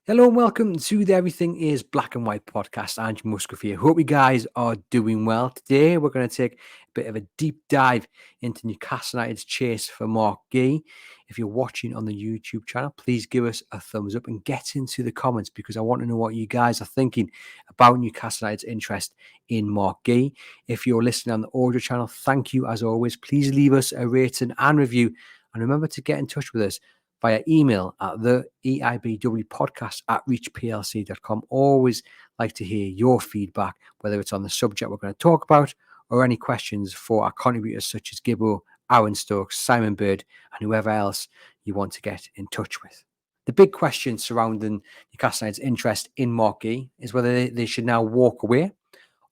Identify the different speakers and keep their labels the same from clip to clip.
Speaker 1: Hello and welcome to the Everything is Black and White podcast. I'm Musgrove here. Hope you guys are doing well. Today we're going to take a bit of a deep dive into Newcastle United's chase for Marc Guehi. If you're watching on the YouTube channel, please give us a thumbs up and get into the comments because I want to know what you guys are thinking about Newcastle United's interest in Marc Guehi. If you're listening on the audio channel, thank you as always. Please leave us a rating and review and remember to get in touch with us via email at the eibwpodcast@reachplc.com. Always like to hear your feedback, whether it's on the subject we're going to talk about or any questions for our contributors such as Gibbo, Aaron Stokes, Simon Bird, and whoever else you want to get in touch with. The big question surrounding Newcastle United's interest in Marc Guehi is whether they should now walk away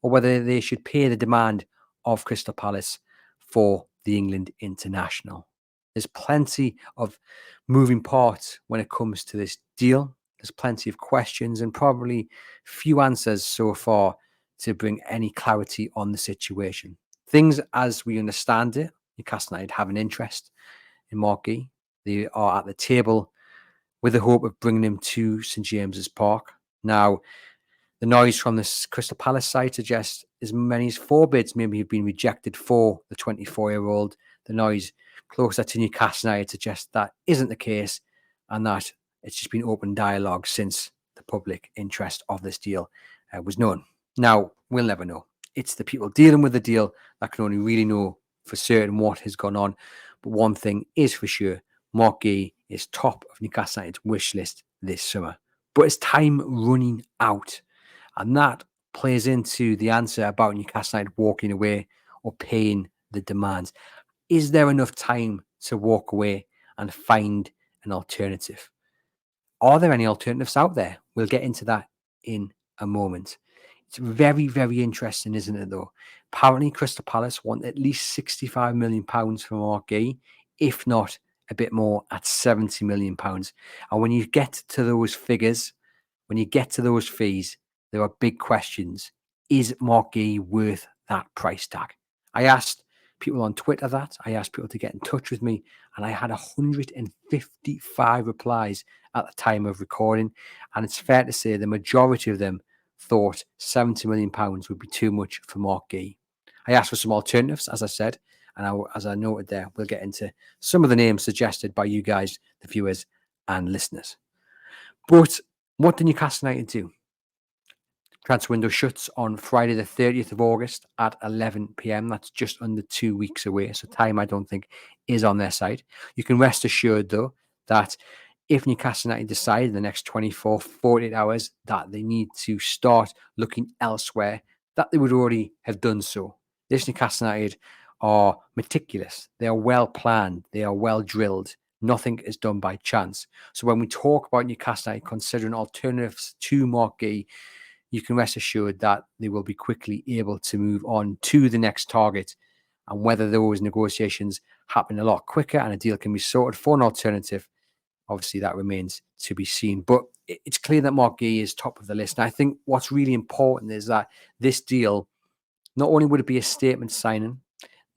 Speaker 1: or whether they should pay the demand of Crystal Palace for the England international. There's plenty of moving parts when it comes to this deal. There's plenty of questions and probably few answers so far to bring any clarity on the situation. Things as we understand it, Newcastle United have an interest in Marc Guehi. They are at the table with the hope of bringing him to St James's Park. Now, the noise from this Crystal Palace side suggests as many as 4 bids maybe have been rejected for the 24-year-old. The noise closer to Newcastle United suggests that isn't the case and that it's just been open dialogue since the public interest of this deal was known. Now, we'll never know. It's the people dealing with the deal that can only really know for certain what has gone on. But one thing is for sure, Marc Guehi is top of Newcastle United's wish list this summer. But is time running out? And that plays into the answer about Newcastle United walking away or paying the demands. Is there enough time to walk away and find an alternative? Are there any alternatives out there? We'll get into that in a moment. It's very, very interesting, isn't it, though? Apparently, Crystal Palace want at least £65 million from Marc Guehi, if not a bit more at £70 million. And when you get to those figures, when you get to those fees, there are big questions. Is Marc Guehi worth that price tag? I asked people on Twitter that. I asked people to get in touch with me, and I had 155 replies at the time of recording. And it's fair to say the majority of them thought £70 million would be too much for Marc Guehi. I asked for some alternatives, as I said, and as I noted there, we'll get into some of the names suggested by you guys, the viewers and listeners. But what did Newcastle United do? Transfer window shuts on Friday the 30th of August at 11 p.m. That's just under 2 weeks away. So time, I don't think, is on their side. You can rest assured, though, that if Newcastle United decide in the next 24, 48 hours that they need to start looking elsewhere, that they would already have done so. This Newcastle United are meticulous. They are well planned. They are well drilled. Nothing is done by chance. So when we talk about Newcastle United considering alternatives to Marc Guehi, you can rest assured that they will be quickly able to move on to the next target. And whether those negotiations happen a lot quicker and a deal can be sorted for an alternative, obviously that remains to be seen. But it's clear that Marc Guehi is top of the list. And I think what's really important is that this deal, not only would it be a statement signing,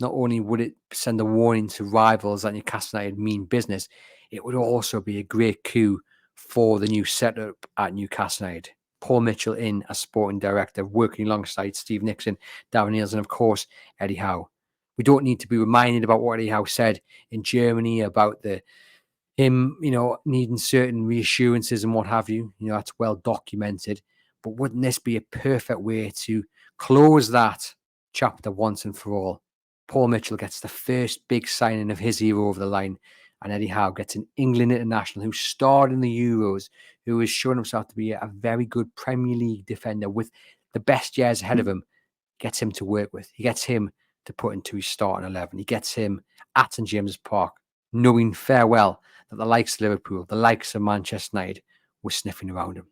Speaker 1: not only would it send a warning to rivals that Newcastle United mean business, it would also be a great coup for the new setup at Newcastle United. Paul Mitchell in as sporting director, working alongside Steve Nixon, Darren Eales, and of course, Eddie Howe. We don't need to be reminded about what Eddie Howe said in Germany about him, needing certain reassurances and what have you. That's well documented. But wouldn't this be a perfect way to close that chapter once and for all? Paul Mitchell gets the first big signing of his era over the line, and Eddie Howe gets an England international who starred in the Euros, who has shown himself to be a very good Premier League defender with the best years ahead of him, gets him to work with. He gets him to put into his starting 11. He gets him at St James's Park, knowing farewell that the likes of Liverpool, the likes of Manchester United were sniffing around him.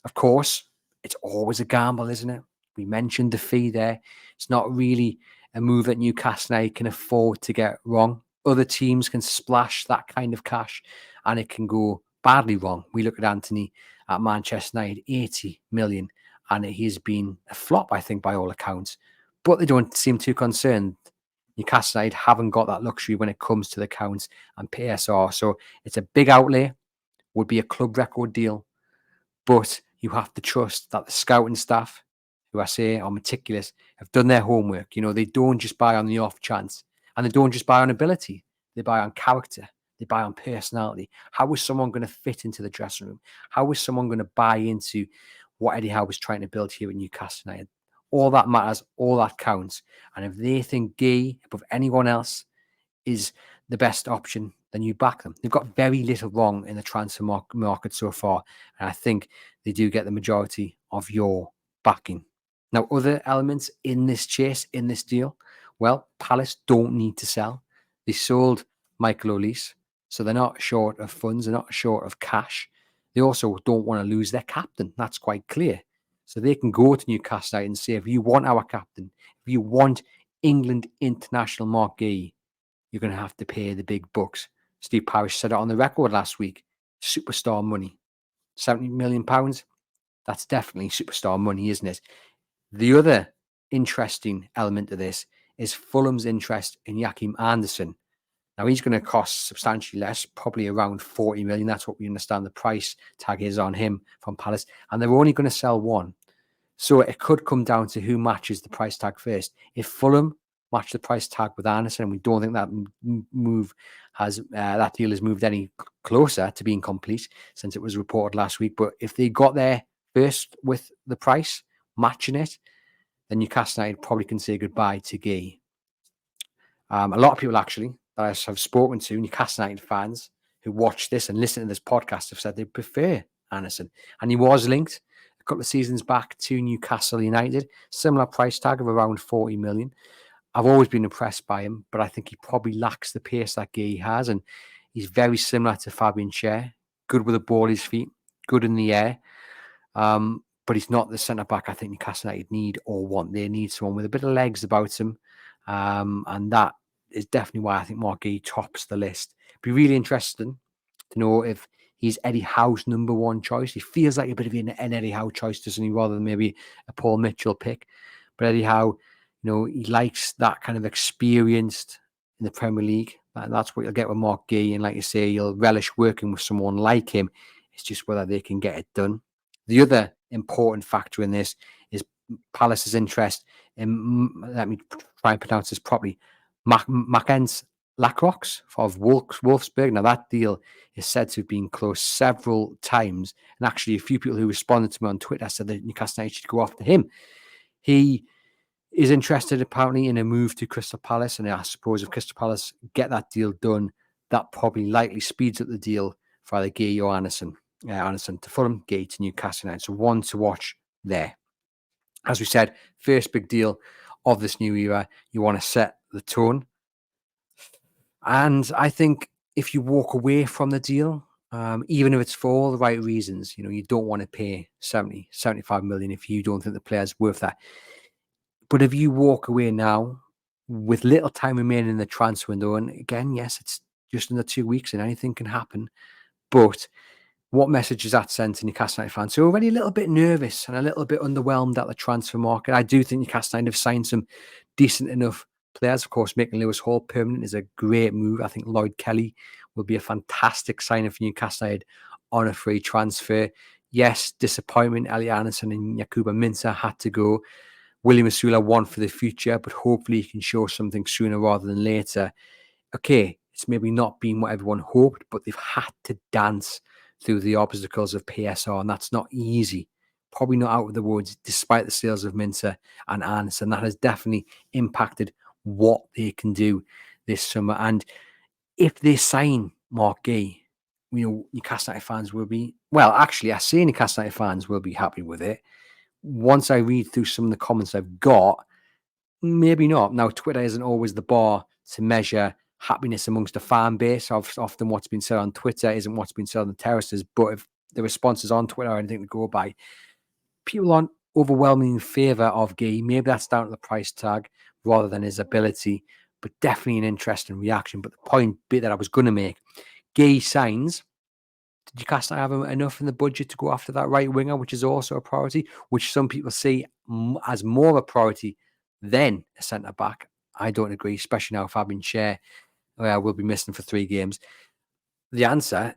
Speaker 1: Of course, it's always a gamble, isn't it? We mentioned the fee there. It's not really a move that Newcastle United can afford to get wrong. Other teams can splash that kind of cash and it can go badly wrong. We look at Anthony at Manchester United, 80 million, and he's been a flop, I think, by all accounts. But they don't seem too concerned. Newcastle United haven't got that luxury when it comes to the accounts and PSR. So it's a big outlay, would be a club record deal. But you have to trust that the scouting staff, who I say are meticulous, have done their homework. They don't just buy on the off chance, and they don't just buy on ability. They buy on character. They buy on personality. How is someone going to fit into the dressing room? How is someone going to buy into what Eddie Howe was trying to build here at Newcastle United? All that matters. All that counts. And if they think Guehi above anyone else is the best option, then you back them. They've got very little wrong in the transfer market so far, and I think they do get the majority of your backing. Now, other elements in this chase, in this deal, well, Palace don't need to sell. They sold Michael Olise, so they're not short of funds, they're not short of cash. They also don't want to lose their captain. That's quite clear. So they can go to Newcastle United and say, if you want our captain, if you want England international Marc Guehi, you're going to have to pay the big bucks. Steve Parish said it on the record last week. Superstar money. £70 million. That's definitely superstar money, isn't it? The other interesting element of this is Fulham's interest in Joachim Andersen. Now, he's going to cost substantially less, probably around 40 million. That's what we understand the price tag is on him from Palace. And they're only going to sell one. So it could come down to who matches the price tag first. If Fulham match the price tag with Anderson, and we don't think that that deal has moved any closer to being complete since it was reported last week. But if they got there first with the price, matching it, then Newcastle United probably can say goodbye to Guehi. A lot of people actually that I have spoken to, Newcastle United fans who watch this and listen to this podcast, have said they prefer Anderson. And he was linked a couple of seasons back to Newcastle United, similar price tag of around 40 million. I've always been impressed by him, but I think he probably lacks the pace that Guehi has, and he's very similar to Fabian Schär, good with the ball at his feet, good in the air, but he's not the centre-back I think Newcastle United need or want. They need someone with a bit of legs about him, and that is definitely why I think Marc Guehi tops the list. It'd be really interesting to know if he's Eddie Howe's number one choice. He feels like a bit of an Eddie Howe choice, doesn't he, rather than maybe a Paul Mitchell pick. But Eddie Howe, he likes that kind of experienced in the Premier League. And that's what you'll get with Marc Guehi. And like you say, you'll relish working with someone like him. It's just whether they can get it done. The other important factor in this is Palace's interest in, let me try and pronounce this properly, Macken's Lacroix of Wolfsburg. Now, that deal is said to have been closed several times. And actually, a few people who responded to me on Twitter said that Newcastle United should go after him. He is interested apparently in a move to Crystal Palace. And I suppose if Crystal Palace get that deal done, that probably likely speeds up the deal for either Guehi or Anderson. Anderson to Fulham, Guehi to Newcastle United. So one to watch there. As we said, first big deal of this new era. You want to set the tone. And I think if you walk away from the deal, even if it's for all the right reasons, you don't want to pay 70, 75 million if you don't think the player's worth that. But if you walk away now with little time remaining in the transfer window, and again, yes, it's just under 2 weeks and anything can happen, but what message is that sent to Newcastle United fans who are already a little bit nervous and a little bit underwhelmed at the transfer market? I do think Newcastle United have signed some decent enough players. Of course, making Lewis Hall permanent is a great move. I think Lloyd Kelly will be a fantastic signing for Newcastle United on a free transfer. Yes, disappointment. Elliot Anderson and Yakuba Minteh had to go. William Asula one for the future, but hopefully he can show something sooner rather than later. Okay, it's maybe not been what everyone hoped, but they've had to dance through the obstacles of PSR, and that's not easy. Probably not out of the woods, despite the sales of Minteh and Anderson. That has definitely impacted what they can do this summer. And if they sign Marc Guehi, Newcastle United fans will be, well, actually, I say Newcastle United fans will be happy with it. Once I read through some of the comments I've got, maybe not. Now, Twitter isn't always the bar to measure happiness amongst a fan base. Often what's been said on Twitter isn't what's been said on the terraces. But if the responses on Twitter are anything to go by, people aren't overwhelmingly in favour of Guehi. Maybe that's down to the price tag rather than his ability, but definitely an interesting reaction. But the point that I was going to make, Guehi signs. Did Newcastle have enough in the budget to go after that right winger, which is also a priority, which some people see as more of a priority than a centre-back? I don't agree, especially now Fabian Schär will be missing for 3 games. The answer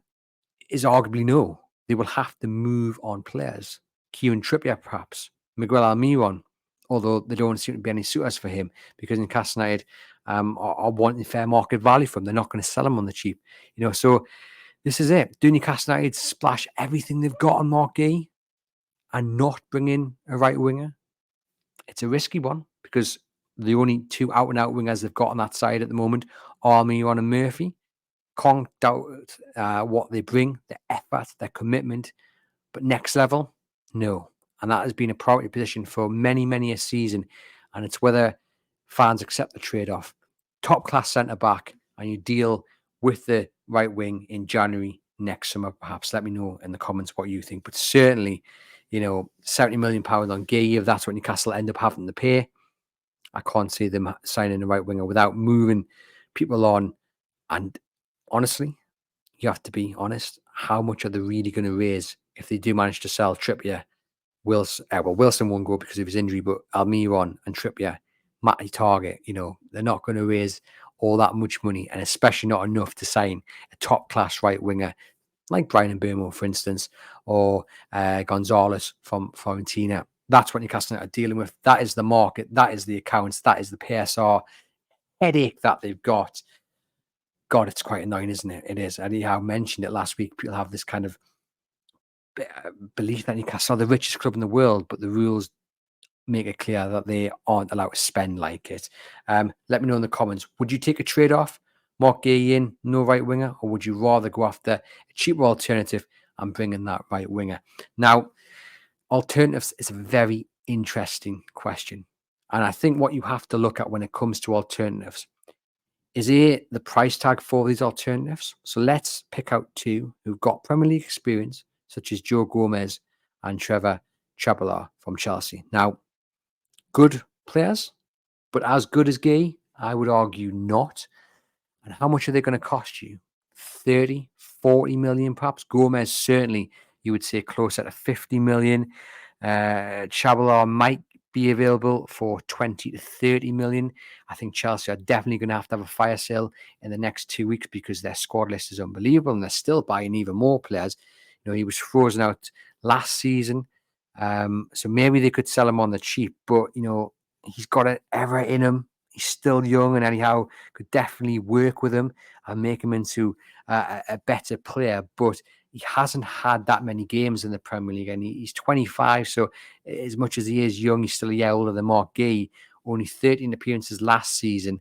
Speaker 1: is arguably no. they will have to move on players. Kieran Trippier, perhaps. Miguel Almiron, although there don't seem to be any suitors for him because Newcastle United are wanting fair market value for him. They're not going to sell him on the cheap. So this is it. Do Newcastle United splash everything they've got on Marc Guehi and not bring in a right winger? It's a risky one because the only two out-and-out wingers they've got on that side at the moment are Almiron and Murphy. Can't doubt what they bring, their effort, their commitment. But next level, no. And that has been a priority position for many, many a season. And it's whether fans accept the trade-off. Top-class centre-back, and you deal with the right wing in January next summer, perhaps. Let me know in the comments what you think. But certainly, £70 million on Guehi, if that's what Newcastle end up having to pay, I can't see them signing the right winger without moving people on. And honestly, you have to be honest. How much are they really going to raise if they do manage to sell Trippier? Wilson won't go because of his injury, but Almiron and Trippier, Matty Target, they're not going to raise all that much money, and especially not enough to sign a top-class right winger like Brian Mbeumo, for instance, or Gonzalez from Fiorentina. That's what Newcastle are dealing with. That is the market. That is the accounts. That is the PSR headache that they've got. God, it's quite annoying, isn't it? It is. I mentioned it last week. People have this kind of belief that Newcastle are the richest club in the world, but the rules make it clear that they aren't allowed to spend like it. Let me know in the comments. Would you take a trade-off? Marc Guehi in, no right winger? Or would you rather go after a cheaper alternative and bring in that right winger? Now, alternatives is a very interesting question. And I think what you have to look at when it comes to alternatives is the price tag for these alternatives. So let's pick out two who've got Premier League experience, such as Joe Gomez and Trevor Chabala from Chelsea. Now, good players, but as good as Guehi, I would argue not. And how much are they going to cost you? 30, 40 million perhaps? Gomez, certainly, you would say closer to 50 million. Chabala might be available for 20 to 30 million. I think Chelsea are definitely going to have a fire sale in the next 2 weeks because their squad list is unbelievable and they're still buying even more players. He was frozen out last season. So maybe they could sell him on the cheap, but, he's got it ever in him. He's still young and anyhow could definitely work with him and make him into a better player. But he hasn't had that many games in the Premier League, and he's 25. So as much as he is young, he's still a year older than Marc Guehi. Only 13 appearances last season.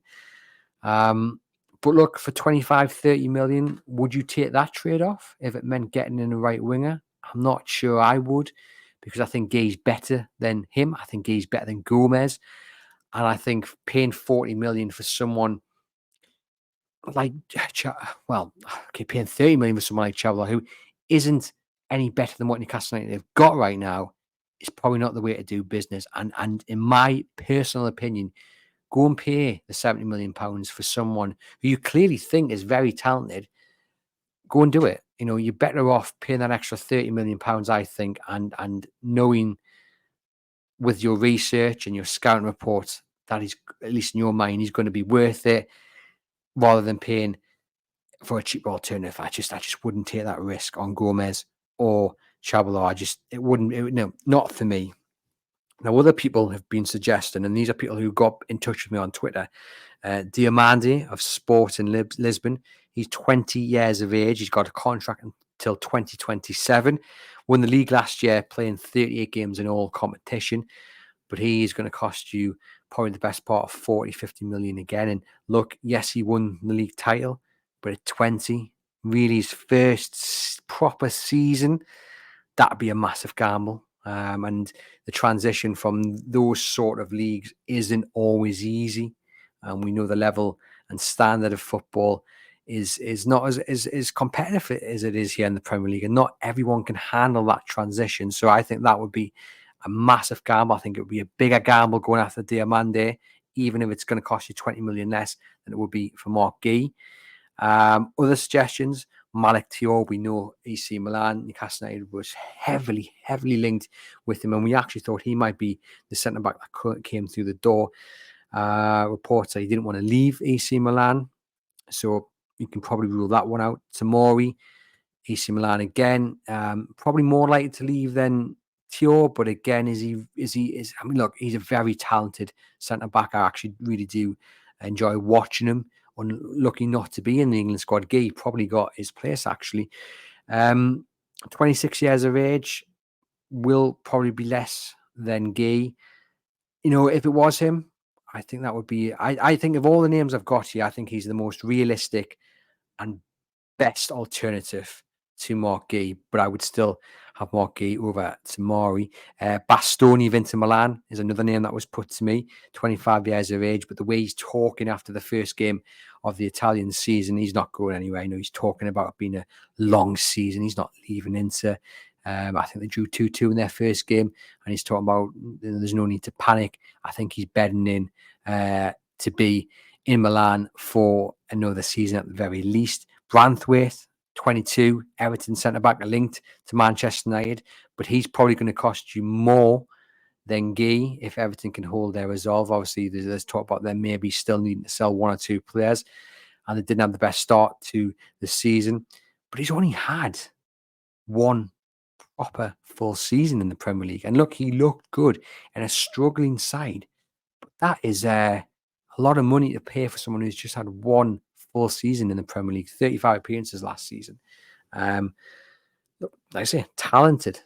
Speaker 1: But look, for 25, 30 million, would you take that trade-off if it meant getting in a right winger? I'm not sure I would, because I think Guehi's better than him. I think Guehi's better than Gomez. And I think paying 40 million for someone like, paying 30 million for someone like Chabala, who isn't any better than what Newcastle United have got right now, is probably not the way to do business. And in my personal opinion, go and pay the £70 million for someone who you clearly think is very talented. Go and do it. You're better off paying that extra £30 million, I think, and knowing with your research and your scouting reports that he's, at least in your mind, he's going to be worth it, rather than paying for a cheaper alternative. I just wouldn't take that risk on Gomez or Chabala. No, not for me. Now, other people have been suggesting, and these are people who got in touch with me on Twitter. Diamandi of Sport in Lisbon. He's 20 years of age. He's got a contract until 2027. Won the league last year, playing 38 games in all competition. But he is going to cost you probably the best part of 40, 50 million again. And look, yes, he won the league title, but at 20, really his first proper season, that'd be a massive gamble. And the transition from those sort of leagues isn't always easy. And we know the level and standard of football is not as competitive as it is here in the Premier League. And not everyone can handle that transition. So I think that would be a massive gamble. I think it would be a bigger gamble going after Diamande, even if it's going to cost you 20 million less than it would be for Marc Guehi. Other suggestions, Malik Thiaw, we know AC Milan, Newcastle United was heavily linked with him, and we actually thought he might be the centre-back that came through the door. Reports that he didn't want to leave AC Milan, so you can probably rule that one out. Tomori AC Milan again. Probably more likely to leave than Theo, but again, I mean, look, he's a very talented centre back. I actually really do enjoy watching him. Unlucky not to be in the England squad. Guehi probably got his place actually. 26 years of age, will probably be less than Guehi. If it was him, I think that would be. I think of all the names I've got here, I think he's the most realistic and best alternative to Marc Guehi, but I would still have Marc Guehi over Tomori. Bastoni of Inter Milan is another name that was put to me, 25 years of age, but the way he's talking after the first game of the Italian season, he's not going anywhere. He's talking about it being a long season. He's not leaving Inter. I think they drew 2-2 in their first game, and he's talking about there's no need to panic. I think he's bedding in to be in Milan for another season at the very least. Branthwaite, 22, Everton centre-back, linked to Manchester United, but he's probably going to cost you more than Guehi if Everton can hold their resolve. Obviously, there's talk about them maybe still needing to sell one or two players, and they didn't have the best start to the season, but he's only had one proper full season in the Premier League. And look, he looked good in a struggling side, but that is a lot of money to pay for someone who's just had one full season in the Premier League, 35 appearances last season. Like I say, talented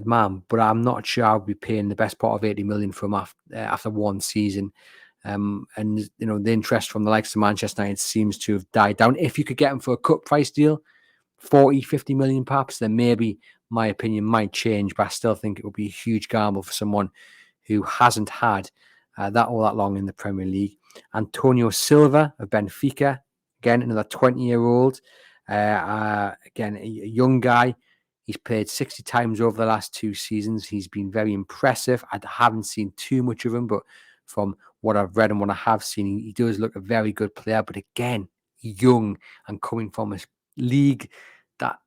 Speaker 1: man, but I'm not sure I would be paying the best part of 80 million for him after one season. And the interest from the likes of Manchester United seems to have died down. If you could get him for a cut price deal, 40, 50 million perhaps, then maybe my opinion might change, but I still think it would be a huge gamble for someone who hasn't had that long in the Premier League. Antonio Silva of Benfica, again, another 20-year-old. Again, a young guy. He's played 60 times over the last 2 seasons. He's been very impressive. I haven't seen too much of him, but from what I've read and what I have seen, he does look a very good player. But again, young and coming from a league that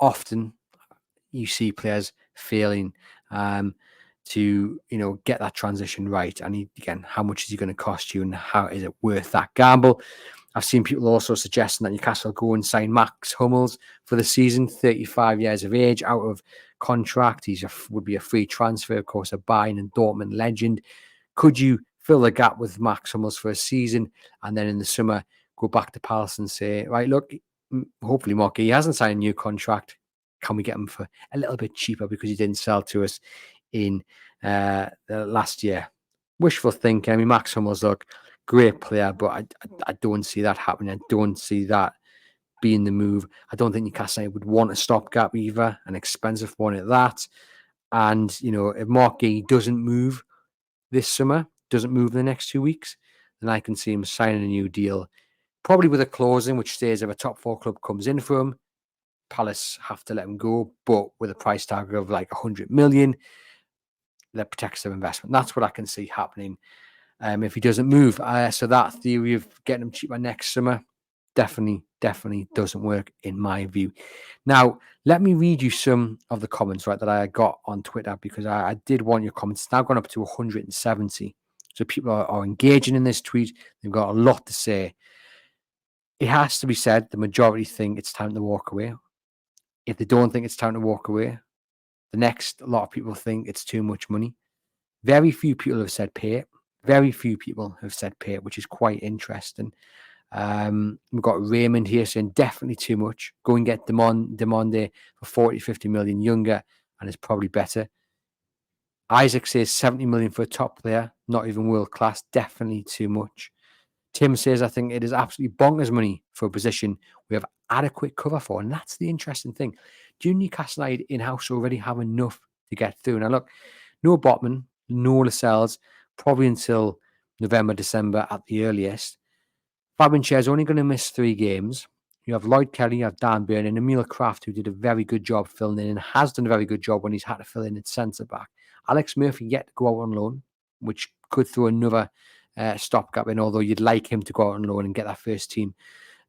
Speaker 1: often you see players failing to get that transition right. And again, how much is he going to cost you, and how is it worth that gamble? I've seen people also suggesting that Newcastle go and sign Max Hummels for the season, 35 years of age, out of contract. Would be a free transfer, of course, a Bayern and Dortmund legend. Could you fill the gap with Max Hummels for a season, and then in the summer go back to Palace and say, right, look, hopefully Marc Guehi hasn't signed a new contract. Can we get him for a little bit cheaper because he didn't sell to us in last year? Wishful thinking. I mean, Max Hummels, look, great player, but I don't see that happening. I don't see that being the move. I don't think Newcastle would want a stopgap either, an expensive one at that. And, if Marc Guehi doesn't move this summer, doesn't move in the next 2 weeks, then I can see him signing a new deal, probably with a clause in which says if a top 4 club comes in for him, Palace have to let him go, but with a price tag of like 100 million, that protects their investment. That's what I can see happening if he doesn't move. So that theory of getting him cheaper next summer definitely doesn't work in my view. Now, let me read you some of the comments, right, that I got on Twitter, because I did want your comments. It's now gone up to 170. So people are engaging in this tweet. They've got a lot to say. It has to be said, the majority think it's time to walk away. If they don't think it's time to walk away, the next lot of people think it's too much money. Very few people have said pay it. Very few people have said pay it, which is quite interesting. We've got Raymond here saying definitely too much. Go and get Demonde for 40, 50 million younger, and it's probably better. Isaac says 70 million for a top player, not even world class. Definitely too much. Tim says, I think it is absolutely bonkers money for a position we have adequate cover for. And that's the interesting thing. Do Newcastle United in-house already have enough to get through? Now, look, no Botman, no Lascelles, probably until November, December at the earliest. Fabian Schär is only going to miss 3 games. You have Lloyd Kelly, you have Dan Burn, and Emil Kraft, who did a very good job filling in and has done a very good job when he's had to fill in at centre-back. Alex Murphy yet to go out on loan, which could throw another stopgap in, although you'd like him to go out on loan and get that first team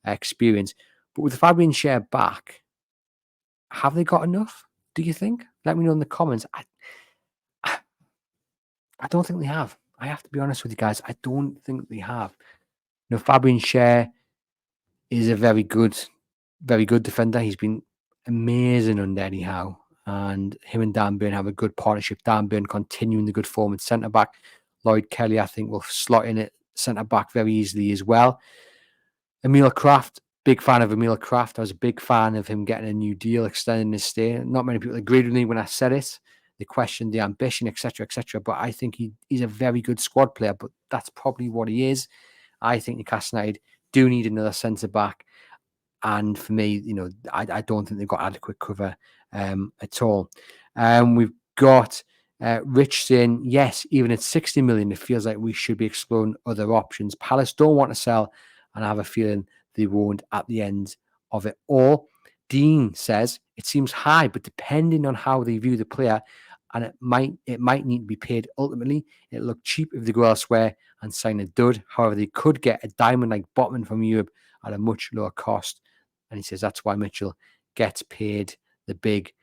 Speaker 1: experience. But with Fabian Schär back, have they got enough, do you think? Let me know in the comments. I don't think they have. I have to be honest with you guys. I don't think they have. Fabian Schär is a very good very good defender. He's been amazing under Eddie Howe. And him and Dan Burn have a good partnership. Dan Burn continuing the good form at centre-back. Lloyd Kelly, I think, will slot in at centre-back very easily as well. Emil Kraft, big fan of Emil Kraft. I was a big fan of him getting a new deal, extending his stay. Not many people agreed with me when I said it. They questioned the ambition, etc., etc. But I think he's a very good squad player, but that's probably what he is. I think Newcastle United do need another centre-back. And for me, I don't think they've got adequate cover at all. We've got Rich saying, yes, even at 60 million, it feels like we should be exploring other options. Palace don't want to sell, and I have a feeling they won't at the end of it all. Dean says, it seems high, but depending on how they view the player, and it might need to be paid ultimately. It'll look cheap if they go elsewhere and sign a dud. However, they could get a diamond like Botman from Europe at a much lower cost. And he says that's why Mitchell gets paid the big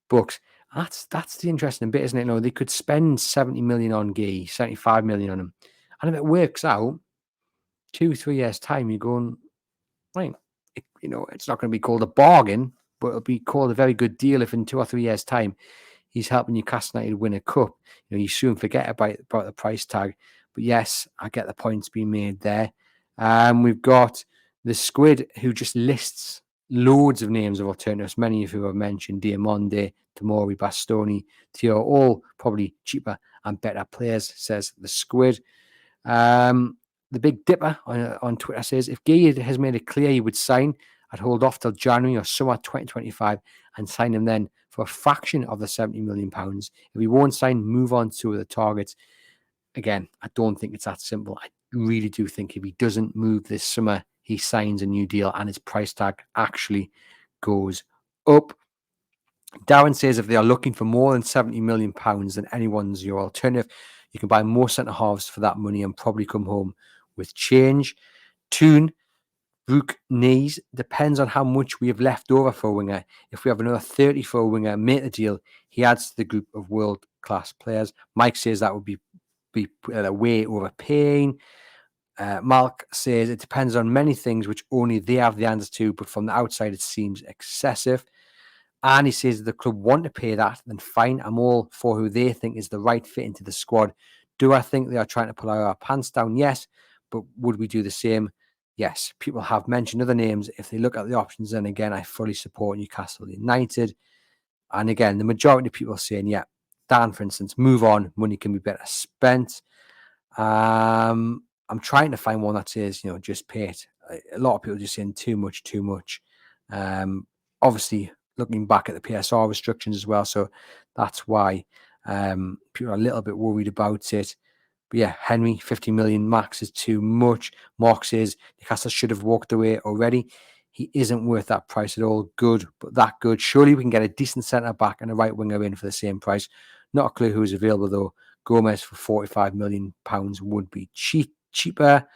Speaker 1: bucks. That's the interesting bit, isn't it? They could spend 70 million on Guehi, 75 million on him. And if it works out, 2-3 years' time, you're going, right, it's not going to be called a bargain, but it'll be called a very good deal if in 2 or 3 years' time he's helping Newcastle United win a cup. You soon forget about the price tag. But yes, I get the points being made there. We've got the Squid, who just lists loads of names of alternatives, many of who I've mentioned: Diamonde, Tamori, Bastoni, Theo, all probably cheaper and better players, says the Squid. The Big Dipper on Twitter says, if Guehi has made it clear he would sign, I'd hold off till January or summer 2025 and sign him then for a fraction of the £70 million. If he won't sign, move on to the targets. Again, I don't think it's that simple. I really do think if he doesn't move this summer, he signs a new deal and his price tag actually goes up. Darren says if they are looking for more than £70 million, then anyone's your alternative. You can buy more centre-halves for that money and probably come home with change. Toon, Brook Knees, depends on how much we have left over for a winger. If we have another 30 for a winger, make the deal. He adds to the group of world-class players. Mike says that would be way overpaying. Mark says it depends on many things which only they have the answers to, but from the outside it seems excessive. And he says the club want to pay that, then fine. I'm all for who they think is the right fit into the squad. Do I think they are trying to pull our pants down? Yes. But would we do the same? Yes. People have mentioned other names. If they look at the options, then again, I fully support Newcastle United. And again, the majority of people are saying, yeah, Dan, for instance, move on. Money can be better spent. I'm trying to find one that says, just pay it. A lot of people just saying too much. Obviously, looking back at the PSR restrictions as well. So that's why people are a little bit worried about it. But yeah, Henry, 50 million max is too much. Mark says Newcastle should have walked away already. He isn't worth that price at all. Good, but that good. Surely we can get a decent centre-back and a right winger in for the same price. Not a clue who's available, though. Gomez for £45 million would be cheaper.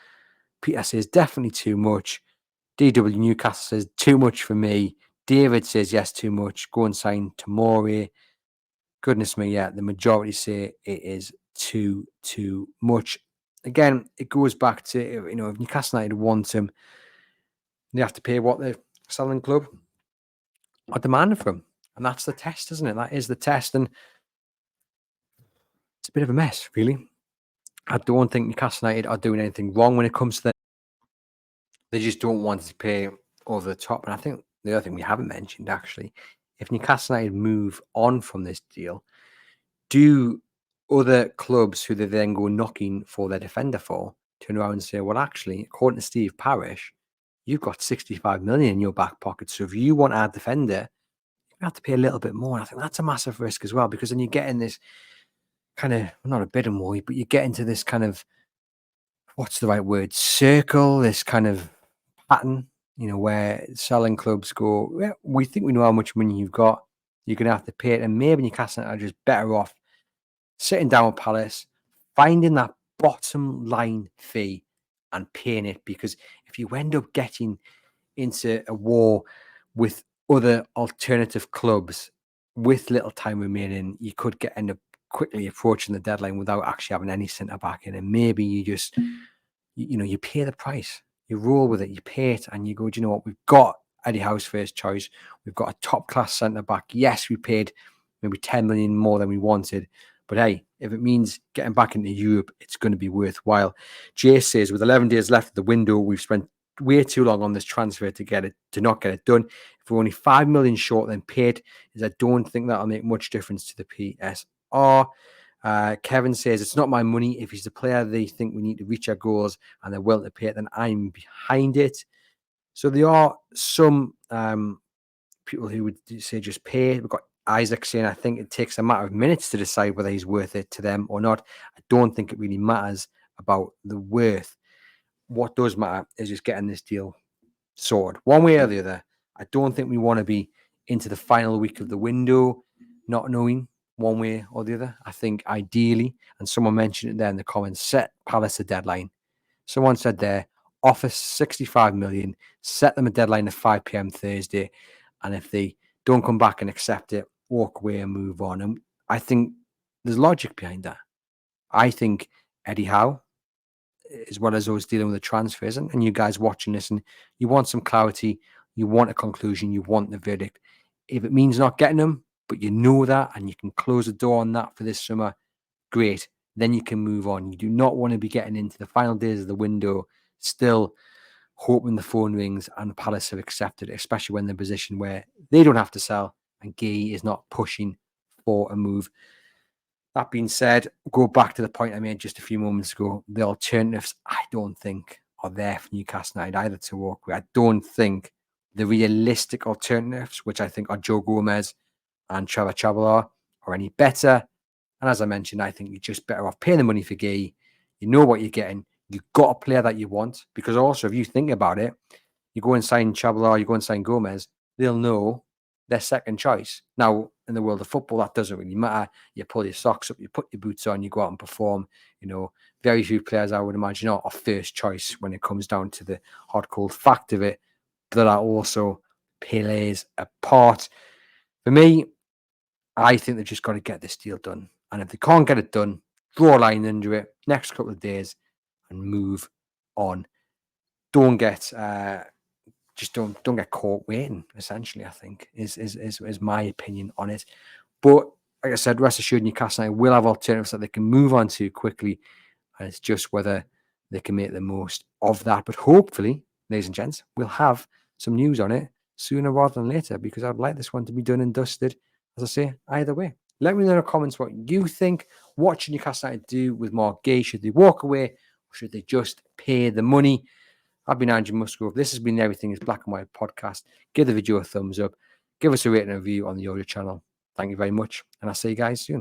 Speaker 1: Peter says definitely too much. DW Newcastle says too much for me. David says yes, too much. Go and sign Tamori. Goodness me, yeah, the majority say it is too much. Again, it goes back to, if Newcastle United want him, they have to pay what the selling club are demanding from him. And that's the test, isn't it? That is the test. And it's a bit of a mess, really. I don't think Newcastle United are doing anything wrong when it comes to that. They just don't want to pay over the top. And I think the other thing we haven't mentioned, actually, if Newcastle United move on from this deal, do other clubs who they then go knocking for their defender for turn around and say, well, actually, according to Steve Parish, you've got 65 million in your back pocket. So if you want our defender, you have to pay a little bit more. And I think that's a massive risk as well, because then you get in this kind of, not a bidding war, but you get into this kind of, what's the right word, circle, this kind of pattern, where selling clubs go, yeah, we think we know how much money you've got. You're going to have to pay it. And maybe Newcastle are just better off sitting down with Palace, finding that bottom line fee and paying it. Because if you end up getting into a war with other alternative clubs with little time remaining, you could end up quickly approaching the deadline without actually having any centre back in. And maybe you just, you pay the price, you roll with it, you pay it, and you go, do you know what, we've got Eddie Howe's first choice. We've got a top-class centre-back. Yes, we paid maybe 10 million more than we wanted. But hey, if it means getting back into Europe, it's going to be worthwhile. Jay says, with 11 days left of the window, we've spent way too long on this transfer to not get it done. If we're only 5 million short, then paid, is I don't think that'll make much difference to the PSR. Kevin says, it's not my money. If he's the player they think we need to reach our goals and they're willing to pay it, then I'm behind it. So there are some people who would say just pay. We've got Isaac saying, I think it takes a matter of minutes to decide whether he's worth it to them or not. I don't think it really matters about the worth. What does matter is just getting this deal sorted one way or the other. I don't think we want to be into the final week of the window not knowing one way or the other. I think ideally, and someone mentioned it there in the comments, set Palace a deadline. Someone said there, offer 65 million, set them a deadline of 5 p.m. Thursday, and if they don't come back and accept it, walk away and move on. And I think there's logic behind that. I think Eddie Howe, as well as those dealing with the transfers, and you guys watching this, and you want some clarity, you want a conclusion, you want the verdict. If it means not getting them, but you know that, and you can close the door on that for this summer, great. Then you can move on. You do not want to be getting into the final days of the window, still hoping the phone rings and Palace have accepted it, especially when they're in a position where they don't have to sell and Guehi is not pushing for a move. That being said, go back to the point I made just a few moments ago. The alternatives, I don't think, are there for Newcastle United either to walk away. I don't think the realistic alternatives, which I think are Joe Gomez and Trevor Chabot, are any better. And as I mentioned, I think you're just better off paying the money for Guehi. You know what you're getting. You've got a player that you want. Because also, if you think about it, you go and sign Chabot, you go and sign Gomez, they'll know their second choice. Now, in the world of football, that doesn't really matter. You pull your socks up, you put your boots on, you go out and perform. You know, very few players, I would imagine, are first choice when it comes down to the hard, cold fact of it. But that also plays a part. For me, I think they've just got to get this deal done. And if they can't get it done, draw a line under it next couple of days and move on. Don't get don't get caught waiting, essentially, I think, is my opinion on it. But like I said, rest assured, Newcastle United will have alternatives that they can move on to quickly. And it's just whether they can make the most of that. But hopefully, ladies and gents, we'll have some news on it sooner rather than later, because I'd like this one to be done and dusted, as I say, either way. Let me know in the comments what you think. What should Newcastle United do with Marc Guehi? Should they walk away, or should they just pay the money? I've been Andrew Musgrove. This has been Everything is Black and White podcast. Give the video a thumbs up. Give us a rating and review on the audio channel. Thank you very much. And I'll see you guys soon.